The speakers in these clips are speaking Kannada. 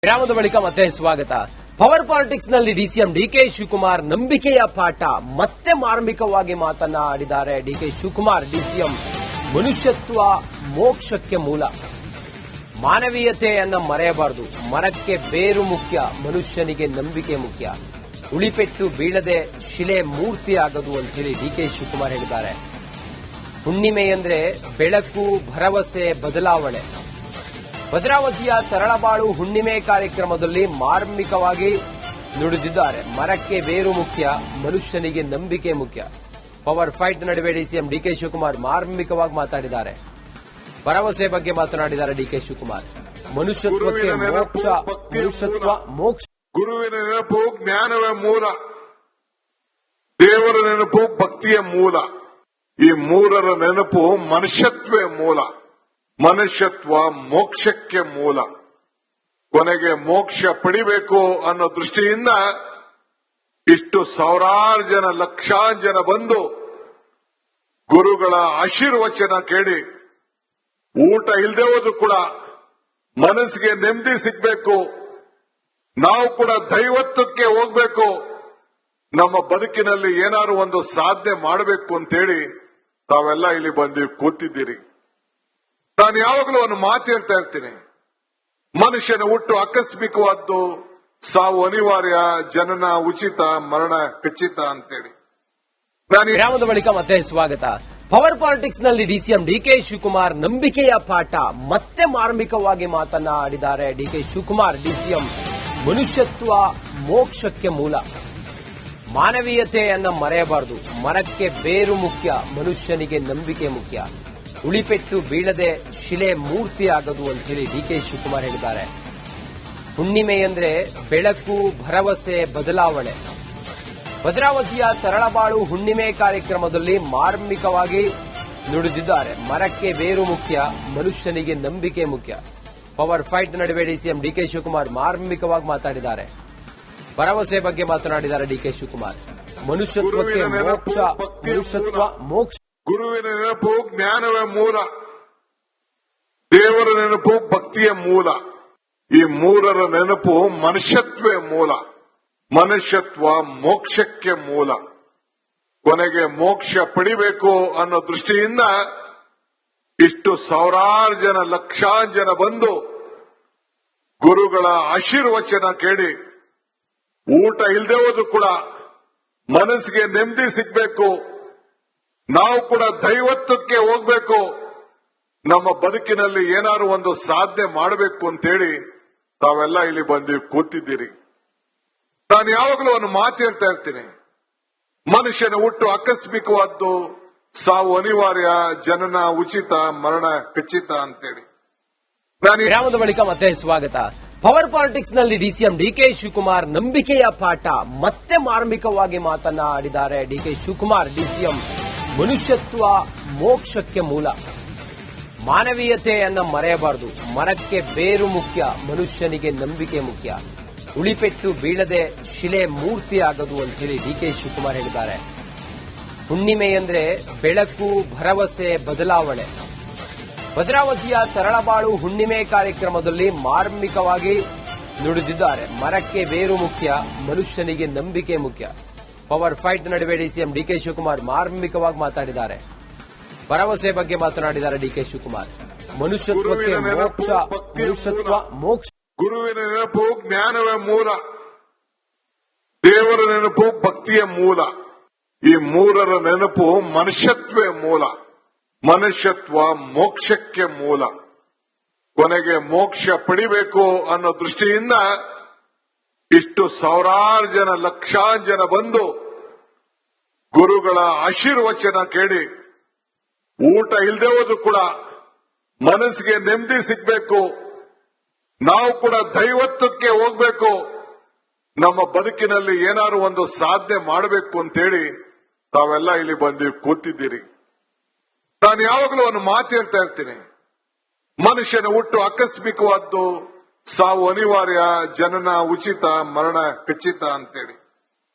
ವಿರಾಮದ ಬಳಿಕ ಮತ್ತೆ ಸ್ವಾಗತ. ಪವರ್ ಪಾಲಿಟಿಕ್ಸ್ ನಲ್ಲಿ ಡಿಸಿಎಂ ಡಿಕೆ ಶಿವಕುಮಾರ್ ನಂಬಿಕೆಯ ಪಾಠ ಮತ್ತೆ ಮಾರ್ಮಿಕವಾಗಿ ಮಾತನಾಡಿದ್ದಾರೆ. ಡಿಕೆ ಶಿವಕುಮಾರ್ ಡಿಸಿಎಂ ಮನುಷ್ಯತ್ವ ಮೋಕ್ಷಕ್ಕೆ ಮೂಲ, ಮಾನವೀಯತೆಯನ್ನ ಮರೆಯಬಾರದು, ಮರಕ್ಕೆ ಬೇರು ಮುಖ್ಯ, ಮನುಷ್ಯನಿಗೆ ನಂಬಿಕೆ ಮುಖ್ಯ, ಉಳಿಪೆಟ್ಟು ಬೀಳದೆ ಶಿಲೆ ಮೂರ್ತಿ ಆಗದು ಅಂತ ಹೇಳಿ ಡಿಕೆ ಶಿವಕುಮಾರ್ ಹೇಳಿದ್ದಾರೆ. ಹುಣ್ಣಿಮೆ ಅಂದ್ರೆ ಬೆಳಕು, ಭರವಸೆ, ಬದಲಾವಣೆ. ಭದ್ರಾವತಿಯ ತರಳಬಾಳು ಹುಣ್ಣಿಮೆ ಕಾರ್ಯಕ್ರಮದಲ್ಲಿ ಮಾರ್ಮಿಕವಾಗಿ ನುಡಿದಿದ್ದಾರೆ. ಮರಕ್ಕೆ ಬೇರು ಮುಖ್ಯ, ಮನುಷ್ಯನಿಗೆ ನಂಬಿಕೆ ಮುಖ್ಯ. ಪವರ್ ಫೈಟ್ ನಡುವೆ ಡಿಸಿಎಂ ಡಿಕೆ ಶಿವಕುಮಾರ್ ಮಾರ್ಮಿಕವಾಗಿ ಮಾತಾಡಿದ್ದಾರೆ. ಭರವಸೆ ಬಗ್ಗೆ ಮಾತನಾಡಿದ್ದಾರೆ ಡಿಕೆ ಶಿವಕುಮಾರ್. ಮನುಷ್ಯತ್ವಕ್ಕೆ ಮೋಕ್ಷ, ಮನುಷ್ಯತ್ವ ಮೋಕ್ಷ. ಗುರುವಿನ ನೆನಪು ಜ್ಞಾನವೇ ಮೂಲ, ದೇವರ ನೆನಪು ಭಕ್ತಿಯ ಮೂಲ. ಈ ಮೂರರ ನೆನಪು ಮನುಷ್ಯತ್ವೇ ಮೂಲ. ಮನುಷ್ಯತ್ವ ಮೋಕ್ಷಕ್ಕೆ ಮೂಲ. ಕೊನೆಗೆ ಮೋಕ್ಷ ಪಡಿಬೇಕು ಅನ್ನೋ ದೃಷ್ಟಿಯಿಂದ ಇಷ್ಟು ಸಾವಿರಾರು ಜನ, ಲಕ್ಷಾಂತರ ಜನ ಬಂದು ಗುರುಗಳ ಆಶೀರ್ವಚನ ಕೇಳಿ ಊಟ ಇಲ್ಲದೆ ಹೋದ್ರು ಕೂಡ ಮನಸ್ಸಿಗೆ ನೆಮ್ಮದಿ ಸಿಗ್ಬೇಕು, ನಾವು ಕೂಡ ದೈವತ್ವಕ್ಕೆ ಹೋಗ್ಬೇಕು, ನಮ್ಮ ಬದುಕಿನಲ್ಲಿ ಏನಾದ್ರು ಒಂದು ಸಾಧನೆ ಮಾಡಬೇಕು ಅಂತೇಳಿ ತಾವೆಲ್ಲ ಇಲ್ಲಿ ಬಂದು ಕೂತಿದ್ದೀರಿ. ನಾನು ಯಾವಾಗಲೂ ಒಂದು ಮಾತು ಹೇಳ್ತಾ ಇರ್ತೀನಿ, ಮನುಷ್ಯನ ಹುಟ್ಟು ಆಕಸ್ಮಿಕವಾದ್ದು, ಸಾವು ಅನಿವಾರ್ಯ, ಜನನ ಉಚಿತ, ಮರಣ ಖಚಿತ ಅಂತೇಳಿ. ವಿರಾಮದ ಬಳಿಕ ಮತ್ತೆ ಸ್ವಾಗತ. ಪವರ್ ಪಾಲಿಟಿಕ್ಸ್ ನಲ್ಲಿ ಡಿಸಿಎಂ ಡಿಕೆ ಶಿವಕುಮಾರ್ ನಂಬಿಕೆಯ ಪಾಠ ಮತ್ತೆ ಮಾರ್ಮಿಕವಾಗಿ ಮಾತನಾಡಿದ್ದಾರೆ. ಡಿಕೆ ಶಿವಕುಮಾರ್ ಡಿಸಿಎಂ ಮನುಷ್ಯತ್ವ ಮೋಕ್ಷಕ್ಕೆ ಮೂಲ, ಮಾನವೀಯತೆಯನ್ನ ಮರೆಯಬಾರದು, ಮರಕ್ಕೆ ಬೇರು ಮುಖ್ಯ, ಮನುಷ್ಯನಿಗೆ ನಂಬಿಕೆ ಮುಖ್ಯ, ಉಳಿಪೆಟ್ಟು ಬೀಳದೆ ಶಿಲೆ ಮೂರ್ತಿ ಆಗದು ಅಂತ ಹೇಳಿ ಡಿಕೆ ಶಿವಕುಮಾರ್ ಹೇಳಿದ್ದಾರೆ. ಹುಣ್ಣಿಮೆ ಅಂದ್ರೆ ಬೆಳಕು, ಭರವಸೆ, ಬದಲಾವಣೆ. ಭದ್ರಾವತಿಯ ತರಳಬಾಳು ಹುಣ್ಣಿಮೆ ಕಾರ್ಯಕ್ರಮದಲ್ಲಿ ಮಾರ್ಮಿಕವಾಗಿ ನುಡಿದಿದ್ದಾರೆ. ಮರಕ್ಕೆ ಬೇರು ಮುಖ್ಯ, ಮನುಷ್ಯನಿಗೆ ನಂಬಿಕೆ ಮುಖ್ಯ. ಪವರ್ ಫೈಟ್ ನಡುವೆ ಡಿಸಿಎಂ ಡಿಕೆ ಶಿವಕುಮಾರ್ ಮಾರ್ಮಿಕವಾಗಿ ಮಾತಾಡಿದ್ದಾರೆ. ಭರವಸೆ ಬಗ್ಗೆ ಮಾತನಾಡಿದ್ದಾರೆ ಡಿಕೆ ಶಿವಕುಮಾರ್. ಮನುಷ್ಯತ್ವಕ್ಕೆ ಮೋಕ್ಷ, ಮನುಷ್ಯತ್ವ ಮೋಕ್ಷ. ಗುರುವಿನ ನೆನಪು ಜ್ಞಾನವೇ ಮೂಲ, ದೇವರ ನೆನಪು ಭಕ್ತಿಯ ಮೂಲ. ಈ ಮೂರರ ನೆನಪು ಮನುಷ್ಯತ್ವೇ ಮೂಲ. ಮನುಷ್ಯತ್ವ ಮೋಕ್ಷಕ್ಕೆ ಮೂಲ. ಕೊನೆಗೆ ಮೋಕ್ಷ ಪಡಿಬೇಕು ಅನ್ನೋ ದೃಷ್ಟಿಯಿಂದ ಇಷ್ಟು ಸಾವಿರಾರು ಜನ, ಲಕ್ಷಾಂತರ ಜನ ಬಂದು ಗುರುಗಳ ಆಶೀರ್ವಚನ ಕೇಳಿ ಊಟ ಇಲ್ಲದೆ ಹೋದ್ರು ಕೂಡ ಮನಸ್ಸಿಗೆ ನೆಮ್ಮದಿ ಸಿಗ್ಬೇಕು, ನಾವು ಕೂಡ ದೈವತ್ವಕ್ಕೆ ಹೋಗ್ಬೇಕು, ನಮ್ಮ ಬದುಕಿನಲ್ಲಿ ಏನಾದ್ರು ಒಂದು ಸಾಧನೆ ಮಾಡಬೇಕು ಅಂತೇಳಿ ತಾವೆಲ್ಲ ಇಲ್ಲಿ ಬಂದು ಕೂತಿದ್ದೀರಿ. ನಾನು ಯಾವಾಗಲೂ ಒಂದು ಮಾತು ಹೇಳ್ತಾ ಇರ್ತೀನಿ, ಮನುಷ್ಯನ ಹುಟ್ಟು ಆಕಸ್ಮಿಕವಾದ್ದು, ಸಾವು ಅನಿವಾರ್ಯ, ಜನನ ಉಚಿತ, ಮರಣ ಖಚಿತ ಅಂತೇಳಿ. ವಿರಾಮದ ಬಳಿಕ ಮತ್ತೆ ಸ್ವಾಗತ. ಪವರ್ ಪಾಲಿಟಿಕ್ಸ್ ನಲ್ಲಿ ಡಿಸಿಎಂ ಡಿಕೆ ಶಿವಕುಮಾರ್ ನಂಬಿಕೆಯ ಪಾಠ ಮತ್ತೆ ಮಾರ್ಮಿಕವಾಗಿ ಮಾತನಾಡಿದ್ದಾರೆ. ಡಿಕೆ ಶಿವಕುಮಾರ್ ಡಿಸಿಎಂ ಮನುಷ್ಯತ್ವ ಮೋಕ್ಷಕ್ಕೆ ಮೂಲ, ಮಾನವೀಯತೆಯನ್ನ ಮರೆಯಬಾರದು, ಮರಕ್ಕೆ ಬೇರು ಮುಖ್ಯ, ಮನುಷ್ಯನಿಗೆ ನಂಬಿಕೆ ಮುಖ್ಯ, ಉಳಿಪೆಟ್ಟು ಬೀಳದೆ ಶಿಲೆ ಮೂರ್ತಿ ಆಗದು ಅಂತ ಹೇಳಿ ಡಿಕೆ ಶಿವಕುಮಾರ್ ಹೇಳಿದ್ದಾರೆ. ಹುಣ್ಣಿಮೆ ಅಂದ್ರೆ ಬೆಳಕು, ಭರವಸೆ, ಬದಲಾವಣೆ. ಭದ್ರಾವತಿಯ ತರಳಬಾಳು ಹುಣ್ಣಿಮೆ ಕಾರ್ಯಕ್ರಮದಲ್ಲಿ ಮಾರ್ಮಿಕವಾಗಿ ನುಡಿದಿದ್ದಾರೆ. ಮರಕ್ಕೆ ಬೇರು ಮುಖ್ಯ, ಮನುಷ್ಯನಿಗೆ ನಂಬಿಕೆ ಮುಖ್ಯ. ಪವರ್ ಫೈಟ್ ನಡುವೆ ಡಿಸಿಎಂ ಡಿಕೆ ಶಿವಕುಮಾರ್ ಮಾರ್ಮಿಕವಾಗಿ ಮಾತಾಡಿದ್ದಾರೆ. ಭರವಸೆ ಬಗ್ಗೆ ಮಾತನಾಡಿದ್ದಾರೆ ಡಿಕೆ ಶಿವಕುಮಾರ್. ಮನುಷ್ಯತ್ವಕ್ಕೆ ಮೋಕ್ಷ, ಮನುಷ್ಯತ್ವ ಮೋಕ್ಷ. ಗುರುವಿನ ನೆನಪು ಜ್ಞಾನವೇ ಮೂಲ, ದೇವರ ನೆನಪು ಭಕ್ತಿಯ ಮೂಲ. ಈ ಮೂರರ ನೆನಪು ಮನುಷ್ಯತ್ವೇ ಮೂಲ. ಮನುಷ್ಯತ್ವ ಮೋಕ್ಷಕ್ಕೆ ಮೂಲ. ಕೊನೆಗೆ ಮೋಕ್ಷ ಪಡಿಬೇಕು ಅನ್ನೋ ದೃಷ್ಟಿಯಿಂದ ಇಷ್ಟು ಸಾವಿರಾರು ಜನ, ಲಕ್ಷಾಂತರ ಜನ ಬಂದು ಗುರುಗಳ ಆಶೀರ್ವಚನ ಕೇಳಿ ಊಟ ಇಲ್ಲದೆ ಹೋದ್ರು ಕೂಡ ಮನಸ್ಸಿಗೆ ನೆಮ್ಮದಿ ಸಿಗ್ಬೇಕು, ನಾವು ಕೂಡ ದೈವತ್ವಕ್ಕೆ ಹೋಗ್ಬೇಕು, ನಮ್ಮ ಬದುಕಿನಲ್ಲಿ ಏನಾದ್ರು ಒಂದು ಸಾಧನೆ ಮಾಡಬೇಕು ಅಂತೇಳಿ ತಾವೆಲ್ಲ ಇಲ್ಲಿ ಬಂದು ಕೂತಿದ್ದೀರಿ. ನಾನು ಯಾವಾಗಲೂ ಒಂದು ಮಾತು ಹೇಳ್ತಾ ಇರ್ತೀನಿ, ಮನುಷ್ಯನ ಹುಟ್ಟು ಆಕಸ್ಮಿಕವಾದ್ದು, ಸಾವು ಅನಿವಾರ್ಯ, ಜನನ ಉಚಿತ, ಮರಣ ಖಚಿತ ಅಂತೇಳಿ.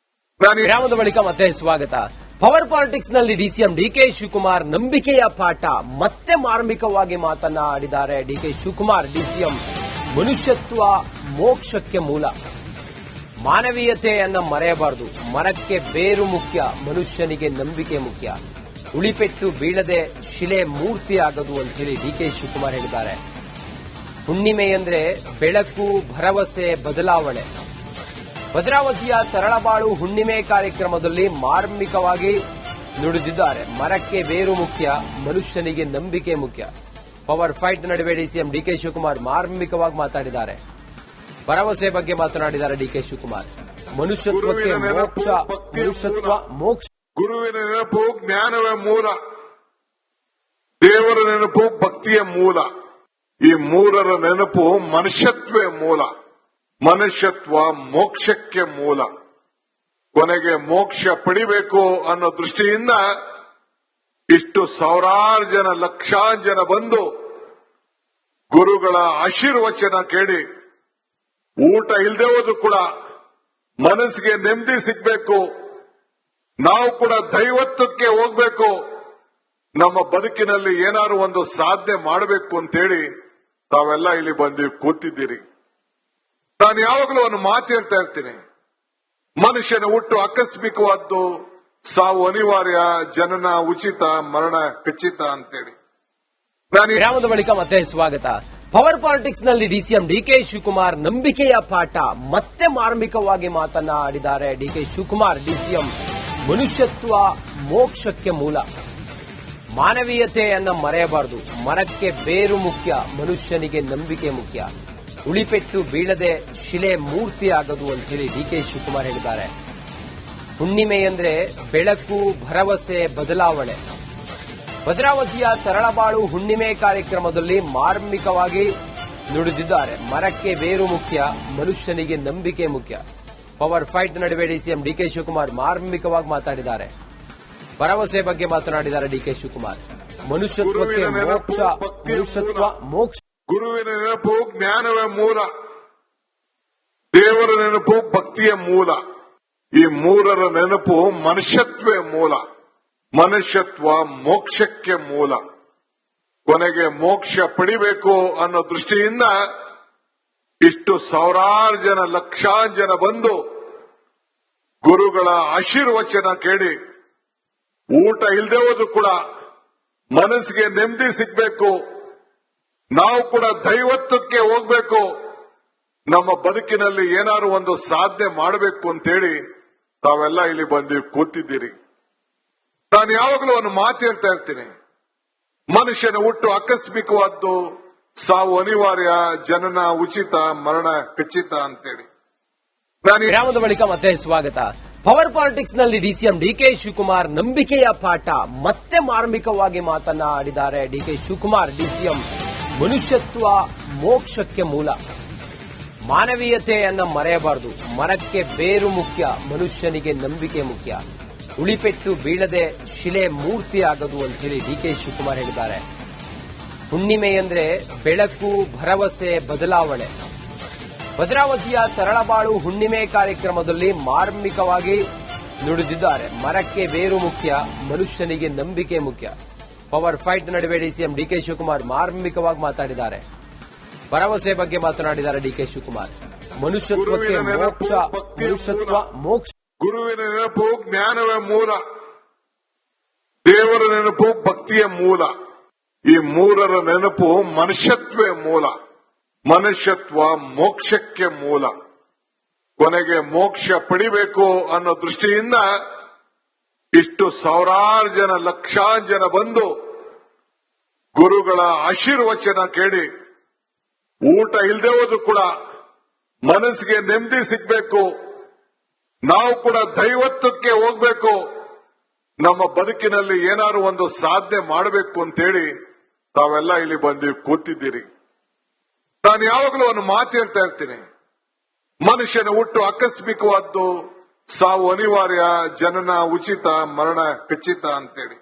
ವಿರಾಮದ ಬಳಿಕ ಮತ್ತೆ ಸ್ವಾಗತ. ಪವರ್ ಪಾಲಿಟಿಕ್ಸ್ ನಲ್ಲಿ ಡಿಸಿಎಂ ಡಿಕೆ ಶಿವಕುಮಾರ್ ನಂಬಿಕೆಯ ಪಾಠ ಮತ್ತೆ ಮಾರ್ಮಿಕವಾಗಿ ಮಾತನಾಡಿದ್ದಾರೆ. ಡಿಕೆ ಶಿವಕುಮಾರ್ ಡಿಸಿಎಂ ಮನುಷ್ಯತ್ವ ಮೋಕ್ಷಕ್ಕೆ ಮೂಲ. ಮಾನವೀಯತೆಯನ್ನ ಮರೆಯಬಾರದು. ಮರಕ್ಕೆ ಬೇರು ಮುಖ್ಯ, ಮನುಷ್ಯನಿಗೆ ನಂಬಿಕೆ ಮುಖ್ಯ. ಉಳಿಪೆಟ್ಟು ಬೀಳದೆ ಶಿಲೆ ಮೂರ್ತಿ ಆಗದು ಅಂತ ಹೇಳಿ ಡಿಕೆ ಶಿವಕುಮಾರ್ ಹೇಳಿದ್ದಾರೆ. ಹುಣ್ಣಿಮೆ ಅಂದ್ರೆ ಬೆಳಕು, ಭರವಸೆ, ಬದಲಾವಣೆ. ಭದ್ರಾವತಿಯ ತರಳಬಾಳು ಹುಣ್ಣಿಮೆ ಕಾರ್ಯಕ್ರಮದಲ್ಲಿ ಮಾರ್ಮಿಕವಾಗಿ ನುಡಿದಿದ್ದಾರೆ. ಮರಕ್ಕೆ ಬೇರು ಮುಖ್ಯ, ಮನುಷ್ಯನಿಗೆ ನಂಬಿಕೆ ಮುಖ್ಯ. ಪವರ್ ಫೈಟ್ ನಡುವೆ ಡಿಸಿಎಂ ಡಿಕೆ ಶಿವಕುಮಾರ್ ಮಾರ್ಮಿಕವಾಗಿ ಮಾತಾಡಿದ್ದಾರೆ. ಭರವಸೆ ಬಗ್ಗೆ ಮಾತನಾಡಿದ್ದಾರೆ ಡಿಕೆ ಶಿವಕುಮಾರ್. ಮನುಷ್ಯತ್ವಕ್ಕೆ ಮೋಕ್ಷ, ಮನುಷ್ಯತ್ವ ಮೋಕ್ಷ. ಗುರುವಿನ ನೆನಪು ಜ್ಞಾನವೇ ಮೂಲ, ದೇವರ ನೆನಪು ಭಕ್ತಿಯ ಮೂಲ. ಈ ಮೂರರ ನೆನಪು ಮನುಷ್ಯತ್ವೇ ಮೂಲ. ಮನುಷ್ಯತ್ವ ಮೋಕ್ಷಕ್ಕೆ ಮೂಲ. ಕೊನೆಗೆ ಮೋಕ್ಷ ಪಡಿಬೇಕು ಅನ್ನೋ ದೃಷ್ಟಿಯಿಂದ ಇಷ್ಟು ಸಾವಿರಾರು ಜನ, ಲಕ್ಷಾಂತರ ಜನ ಬಂದು ಗುರುಗಳ ಆಶೀರ್ವಚನ ಕೇಳಿ ಊಟ ಇಲ್ಲದೆ ಹೋದ್ರು ಕೂಡ ಮನಸ್ಸಿಗೆ ನೆಮ್ಮದಿ ಸಿಗ್ಬೇಕು, ನಾವು ಕೂಡ ದೈವತ್ವಕ್ಕೆ ಹೋಗ್ಬೇಕು, ನಮ್ಮ ಬದುಕಿನಲ್ಲಿ ಏನಾದ್ರು ಒಂದು ಸಾಧನೆ ಮಾಡಬೇಕು ಅಂತೇಳಿ ತಾವೆಲ್ಲ ಇಲ್ಲಿ ಬಂದು ಕೂತಿದ್ದೀರಿ. ನಾನು ಯಾವಾಗಲೂ ಒಂದು ಮಾತು ಹೇಳ್ತಾ ಇರ್ತೀನಿ, ಮನುಷ್ಯನ ಹುಟ್ಟು ಆಕಸ್ಮಿಕವಾದ್ದು, ಸಾವು ಅನಿವಾರ್ಯ, ಜನನ ಉಚಿತ, ಮರಣ ಖಚಿತ ಅಂತೇಳಿ. ವಿರಾಮದ ಬಳಿಕ ಮತ್ತೆ ಸ್ವಾಗತ. ಪವರ್ ಪಾಲಿಟಿಕ್ಸ್ ನಲ್ಲಿ ಡಿಸಿಎಂ ಡಿಕೆ ಶಿವಕುಮಾರ್ ನಂಬಿಕೆಯ ಪಾಠ ಮತ್ತೆ ಮಾರ್ಮಿಕವಾಗಿ ಮಾತನಾಡಿದ್ದಾರೆ. ಡಿಕೆ ಶಿವಕುಮಾರ್ ಡಿಸಿಎಂ ಮನುಷ್ಯತ್ವ ಮೋಕ್ಷಕ್ಕೆ ಮೂಲ. ಮಾನವೀಯತೆಯನ್ನ ಮರೆಯಬಾರದು. ಮರಕ್ಕೆ ಬೇರು ಮುಖ್ಯ, ಮನುಷ್ಯನಿಗೆ ನಂಬಿಕೆ ಮುಖ್ಯ. ಉಳಿಪೆಟ್ಟು ಬೀಳದೆ ಶಿಲೆ ಮೂರ್ತಿ ಆಗದು ಅಂತ ಹೇಳಿ ಡಿಕೆ ಶಿವಕುಮಾರ್ ಹೇಳಿದ್ದಾರೆ. ಹುಣ್ಣಿಮೆ ಅಂದ್ರೆ ಬೆಳಕು, ಭರವಸೆ, ಬದಲಾವಣೆ. ಭದ್ರಾವತಿಯ ತರಳಬಾಳು ಹುಣ್ಣಿಮೆ ಕಾರ್ಯಕ್ರಮದಲ್ಲಿ ಮಾರ್ಮಿಕವಾಗಿ ನುಡಿದಿದ್ದಾರೆ. ಮರಕ್ಕೆ ಬೇರು ಮುಖ್ಯ, ಮನುಷ್ಯನಿಗೆ ನಂಬಿಕೆ ಮುಖ್ಯ. ಪವರ್ ಫೈಟ್ ನಡುವೆ ಡಿಸಿಎಂ ಡಿಕೆ ಶಿವಕುಮಾರ್ ಮಾರ್ಮಿಕವಾಗಿ ಮಾತಾಡಿದ್ದಾರೆ. ಭರವಸೆ ಬಗ್ಗೆ ಮಾತನಾಡಿದ್ದಾರೆ ಡಿಕೆ ಶಿವಕುಮಾರ್. ಮನುಷ್ಯತ್ವಕ್ಕೆ ಮೋಕ್ಷ, ಮನುಷ್ಯತ್ವ ಮೋಕ್ಷ. ಗುರುವಿನ ನೆನಪು ಜ್ಞಾನವೇ ಮೂಲ, ದೇವರ ನೆನಪು ಭಕ್ತಿಯ ಮೂಲ. ಈ ಮೂರರ ನೆನಪು ಮನುಷ್ಯತ್ವೇ ಮೂಲ. ಮನುಷ್ಯತ್ವ ಮೋಕ್ಷಕ್ಕೆ ಮೂಲ. ಕೊನೆಗೆ ಮೋಕ್ಷ ಪಡಿಬೇಕು ಅನ್ನೋ ದೃಷ್ಟಿಯಿಂದ ಇಷ್ಟು ಸಾವಿರಾರು ಜನ, ಲಕ್ಷಾಂತರ ಜನ ಬಂದು ಗುರುಗಳ ಆಶೀರ್ವಚನ ಕೇಳಿ ಊಟ ಇಲ್ಲದೆ ಹೋದ್ರು ಕೂಡ ಮನಸ್ಸಿಗೆ ನೆಮ್ಮದಿ ಸಿಗ್ಬೇಕು, ನಾವು ಕೂಡ ದೈವತ್ವಕ್ಕೆ ಹೋಗ್ಬೇಕು, ನಮ್ಮ ಬದುಕಿನಲ್ಲಿ ಏನಾದ್ರು ಒಂದು ಸಾಧನೆ ಮಾಡಬೇಕು ಅಂತೇಳಿ ತಾವೆಲ್ಲ ಇಲ್ಲಿ ಬಂದು ಕೂತಿದ್ದೀರಿ. ನಾನು ಯಾವಾಗಲೂ ಒಂದು ಮಾತು ಹೇಳ್ತಾ ಇರ್ತೀನಿ, ಮನುಷ್ಯನ ಹುಟ್ಟು ಆಕಸ್ಮಿಕವಾದ್ದು, ಸಾವು ಅನಿವಾರ್ಯ, ಜನನ ಉಚಿತ, ಮರಣ ಖಚಿತ ಅಂತೇಳಿ. ವಿರಾಮದ ಬಳಿಕ ಮತ್ತೆ ಸ್ವಾಗತ. ಪವರ್ ಪಾಲಿಟಿಕ್ಸ್ ನಲ್ಲಿ ಡಿಸಿಎಂ ಡಿಕೆ ಶಿವಕುಮಾರ್ ನಂಬಿಕೆಯ ಪಾಠ ಮತ್ತೆ ಮಾರ್ಮಿಕವಾಗಿ ಮಾತನಾಡಿದ್ದಾರೆ. ಡಿಕೆ ಶಿವಕುಮಾರ್ ಡಿಸಿಎಂ ಮನುಷ್ಯತ್ವ ಮೋಕ್ಷಕ್ಕೆ ಮೂಲ. ಮಾನವೀಯತೆಯನ್ನ ಮರೆಯಬಾರದು. ಮರಕ್ಕೆ ಬೇರು ಮುಖ್ಯ, ಮನುಷ್ಯನಿಗೆ ನಂಬಿಕೆ ಮುಖ್ಯ. ಉಳಿಪೆಟ್ಟು ಬೀಳದೆ ಶಿಲೆ ಮೂರ್ತಿ ಆಗದು ಅಂತ ಹೇಳಿ ಡಿಕೆ ಶಿವಕುಮಾರ್ ಹೇಳಿದ್ದಾರೆ. ಹುಣ್ಣಿಮೆ ಅಂದ್ರೆ ಬೆಳಕು, ಭರವಸೆ, ಬದಲಾವಣೆ. ಭದ್ರಾವತಿಯ ತರಳಬಾಳು ಹುಣ್ಣಿಮೆ ಕಾರ್ಯಕ್ರಮದಲ್ಲಿ ಮಾರ್ಮಿಕವಾಗಿ ನುಡಿದಿದ್ದಾರೆ. ಮರಕ್ಕೆ ಬೇರು ಮುಖ್ಯ, ಮನುಷ್ಯನಿಗೆ ನಂಬಿಕೆ ಮುಖ್ಯ. ಪವರ್ ಫೈಟ್ ನಡುವೆ ಡಿಸಿಎಂ ಡಿಕೆ ಶಿವಕುಮಾರ್ ಮಾರ್ಮಿಕವಾಗಿ ಮಾತಾಡಿದ್ದಾರೆ. ಭರವಸೆ ಬಗ್ಗೆ ಮಾತನಾಡಿದ್ದಾರೆ ಡಿಕೆ ಶಿವಕುಮಾರ್. ಮನುಷ್ಯತ್ವಕ್ಕೆ ಮೋಕ್ಷ, ಮನುಷ್ಯತ್ವ ಮೋಕ್ಷ. ಗುರುವಿನ ನೆನಪು ಜ್ಞಾನವೇ ಮೂಲ, ದೇವರ ನೆನಪು ಭಕ್ತಿಯ ಮೂಲ. ಈ ಮೂರರ ನೆನಪು ಮನುಷ್ಯತ್ವೇ ಮೂಲ. ಮನುಷ್ಯತ್ವ ಮೋಕ್ಷಕ್ಕೆ ಮೂಲ. ಕೊನೆಗೆ ಮೋಕ್ಷ ಪಡಿಬೇಕು ಅನ್ನೋ ದೃಷ್ಟಿಯಿಂದ ಇಷ್ಟು ಸಾವಿರಾರು ಜನ, ಲಕ್ಷಾಂತರ ಜನ ಬಂದು ಗುರುಗಳ ಆಶೀರ್ವಚನ ಕೇಳಿ ಊಟ ಇಲ್ಲದೆ ಹೋದ್ರು ಕೂಡ ಮನಸ್ಸಿಗೆ ನೆಮ್ಮದಿ ಸಿಗ್ಬೇಕು, ನಾವು ಕೂಡ ದೈವತ್ವಕ್ಕೆ ಹೋಗ್ಬೇಕು, ನಮ್ಮ ಬದುಕಿನಲ್ಲಿ ಏನಾದ್ರು ಒಂದು ಸಾಧನೆ ಮಾಡಬೇಕು ಅಂತೇಳಿ ತಾವೆಲ್ಲ ಇಲ್ಲಿ ಬಂದು ಕೂತಿದ್ದೀರಿ. ನಾನು ಯಾವಾಗಲೂ ಒಂದು ಮಾತು ಹೇಳ್ತಾ ಇರ್ತೀನಿ, ಮನುಷ್ಯನ ಹುಟ್ಟು ಆಕಸ್ಮಿಕವಾದ್ದು, ಸಾವು ಅನಿವಾರ್ಯ, ಜನನ ಉಚಿತ, ಮರಣ ಖಚಿತ ಅಂತೇಳಿ.